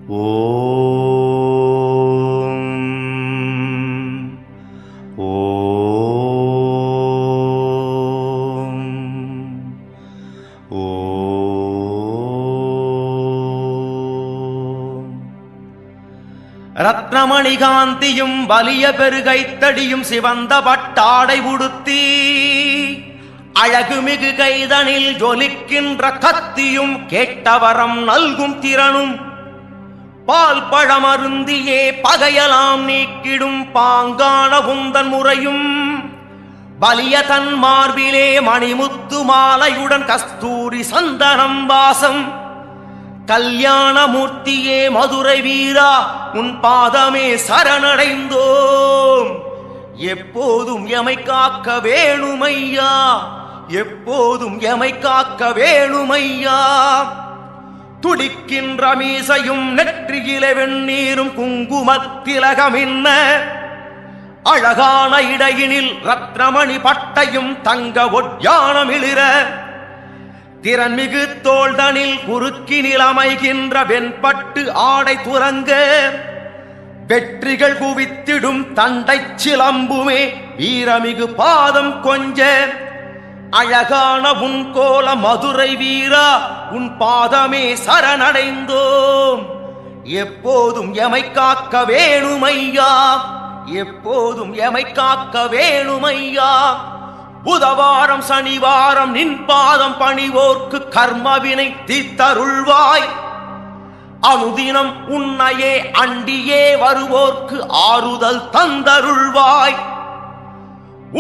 ரத்னமணிகாந்தியும் வலிய பெருகைத்தடியும் சிவந்த பட்டாடை உடுத்தி அழகுமிகு கைதனில் ஜொலிக்கின்ற கத்தியும் கேட்டவரம் நல்கும் திறனும் பால் பழமருந்தியே பகையலாம் நீக்கிடும் பாங்கான உந்தன் முறையும் வலிய தன் மார்பிலே மணிமுத்து மாலையுடன் கஸ்தூரி சந்தனம் வாசம் கல்யாணமூர்த்தியே மதுரை வீரா உன் பாதமே சரணடைந்தோம். எப்போதும் எமை காக்க வேணுமையா, எப்போதும் எமை காக்க வேணுமையா. துடிக்கின்ற மீசையும் நெற்றியிலே வெண்ணீரும் குங்குமத்திலகமின்ன அழகான இடையினில் ரத்னமணி பட்டையும் தங்க ஒட்யானமிளிர திறன்மிகு தோள்தனில் குறுக்கினில் அமைகின்ற வெண்பட்டு ஆடை துறங்க வெற்றிகள் குவித்திடும் தண்டை சிலம்புமே வீரமிகு பாதம் கொஞ்ச அழகான உன் கோல மதுரை வீரா உன் பாதமே சரணடைந்தோம். எப்போதும் எமை காக்க வேணுமையா, எப்போதும் எமை காக்க வேணுமையா. புதவாரம் சனிவாரம் நின் பாதம் பணிவோர்க்கு கர்மவினை தீர்த்தருள்வாய். அனுதினம் உன்னையே அண்டியே வருவோர்க்கு ஆறுதல் தந்தருள்வாய்.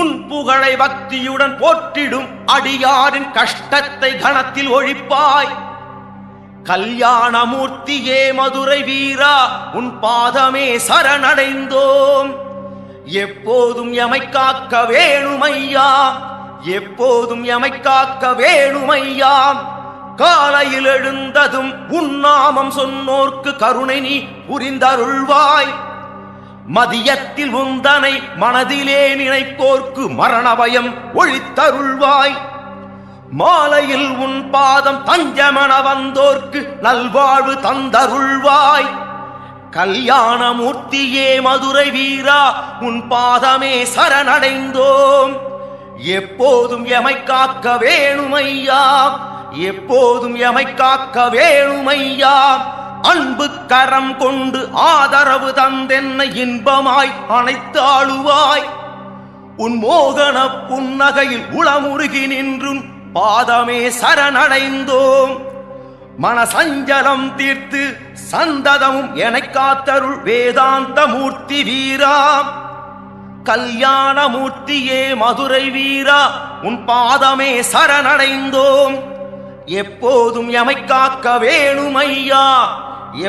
உன் புகழை பக்தியுடன் போற்றிடும் அடியாரின் கஷ்டத்தை கணத்தில் ஒழிப்பாய். கல்யாணமூர்த்தியே மதுரை வீரா உன் பாதமே சரணடைந்தோம். எப்போதும் எமை காக்க வேணுமையா, எப்போதும் எமை காக்க வேணுமையா. காலையில் எழுந்ததும் உன்னாமம் சொன்னோர்க்கு கருணை நீ புரிந்தருள்வாய். மதியத்தில் உந்தனை மனதிலே நினைப்போர்க்கு மரண பயம் ஒழித்தருள்வாய். மாலையில் உன் பாதம் தஞ்சமென வந்தோர்க்கு நல்வாழ்வு தந்தருள்வாய். கல்யாணமூர்த்தியே மதுரை வீரா உன் பாதமே சரணடைந்தோம். எப்போதும் எமை காக்க வேணுமையா, எப்போதும் எமை காக்க வேணுமையா. அன்பு கரம் கொண்டு ஆதரவு தந்தென்னை இன்பமாய் அனைத்து ஆளுவாய். உன் மோகன புன்னகையில் உளமுருகி நின்றும் பாதமே சரணடைந்தோம். மனசஞ்சலம் தீர்த்து சந்ததமும் என காத்தருள் வேதாந்த மூர்த்தி வீரா. கல்யாணமூர்த்தியே மதுரை வீரா உன் பாதமே சரணடைந்தோம். எப்போதும் எமை காக்க வேணுமையா,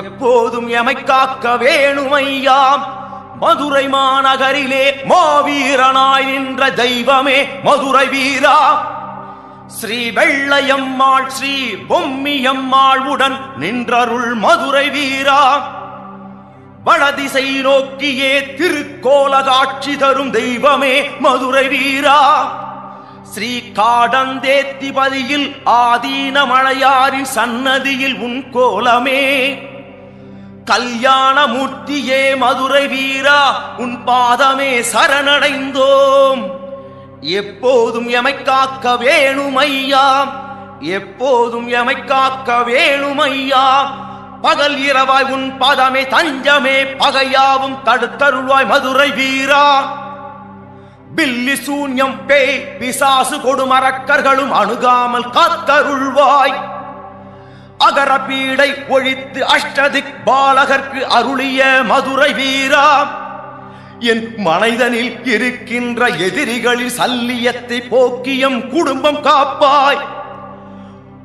எப்போதும் எமை காக்க வேணுமையா. மதுரை மாநகரிலே மாவீரனாய் நின்ற தெய்வமே மதுரை வீரா. ஸ்ரீ வெள்ளையம்மாள் ஸ்ரீ பொம்மியம்மாள் உடன் நின்றருள் மதுரை வீரா. வடதிசை நோக்கியே திருக்கோல காட்சி தரும் தெய்வமே மதுரை வீரா. ஸ்ரீ காடந்தேத்திபதியில் ஆதீன மலையாரின் சன்னதியில் உன் கோலமே. கல்யாணமூர்த்தியே மதுரை வீரா உன் பாதமே சரணடைந்தோம். எப்போதும் எமை காக்க வேணுமையா, எப்போதும் எமை காக்க வேணுமையா. பகல் இரவாய் உன் பாதமே தஞ்சமே பகையாவும் தடுத்தருள்வாய் மதுரை வீரா. பில்லி சூன்யம் பேய் பிசாசு கொடுமரக்கர்களும் அணுகாமல் காத்தருள்வாய். அகர பீடை ஒழித்து அஷ்டதிக் பாலகர்க்கு அருளிய மதுரை வீரா. என் மனைதனில் இருக்கின்ற எதிரிகளில் சல்லியத்தை போக்கியம் குடும்பம் காப்பாய்.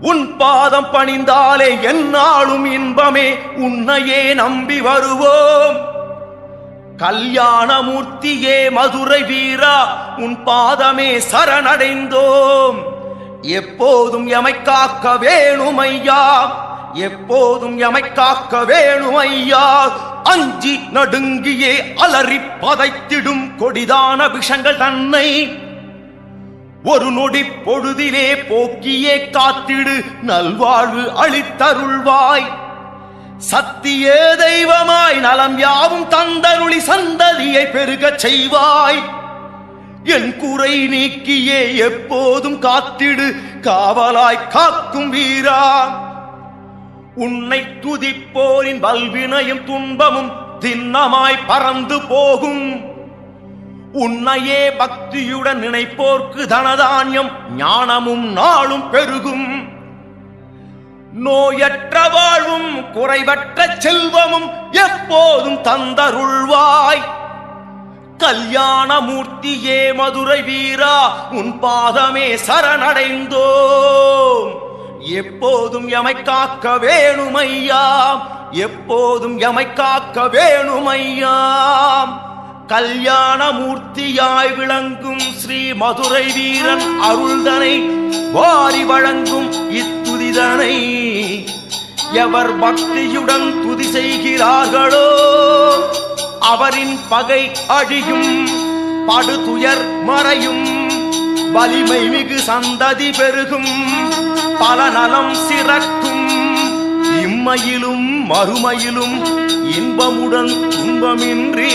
உன் பாதம் பணிந்தாலே எந்நாளும் இன்பமே உன்னையே நம்பி வருவோம். கல்யாணமூர்த்தியே மதுரை வீரா உன் பாதமே சரணடைந்தோம். எப்போதும் எமை காக்க வேணுமையா, எப்போதும் எமை காக்க வேணுமையா. அஞ்சி நடுங்கியே அலறி பதைத்திடும் கொடிதான விஷங்கள் தன்னை ஒரு நொடி பொழுதிலே போக்கியே காத்திடு நல்வாழ்வு அளித்தருள்வாய். சத்திய தெய்வமாய் நலம் யாவும் தந்தருளி சந்ததியை பெருகச் செய்வாய். என் குறை நீக்கியே எப்போதும் காத்திடு காவலாய் காக்கும் வீரா. உன்னை துதிப்போரின் வல்வினையும் துன்பமும் திண்ணமாய் பறந்து போகும். உன்னையே பக்தியுடன் நினைப்போர்க்கு தனதானியம் ஞானமும் நாளும் பெருகும். நோயற்ற வாழ்வும் குறைவற்ற செல்வமும் எப்போதும் தந்தருள்வாய். கல்யாணமூர்த்தியே மதுரை வீரா உன் பாதமே சரணடைந்தோம். எப்போதும் எமை காக்க வேணுமையா, எப்போதும் எமை காக்க வேணுமையா. கல்யாணமூர்த்தியாய் விளங்கும் ஸ்ரீ மதுரை வீரன் அருள்தனை வாரி வழங்கும் இத்துதிதனை எவர் பக்தியுடன் துதி செய்கிறார்களோ அவரின் பகை அழியும், படுதுயர் மறையும், வலிமை மிகு சந்ததி பெருகும், பல நலம் சிறக்கும். இம்மையிலும் மறுமையிலும் இன்பமுடன் துன்பமின்றி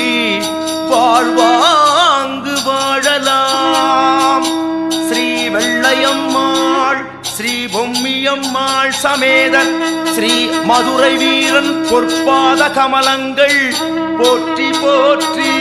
வாழ்வாங்கு வாழலாம். ஸ்ரீ வெள்ளையம்மாள் ஸ்ரீ பொம்மியம்மாள் சமேத ஸ்ரீ மதுரை வீரன் பொற்பாத கமலங்கள் போற்றி போற்றி.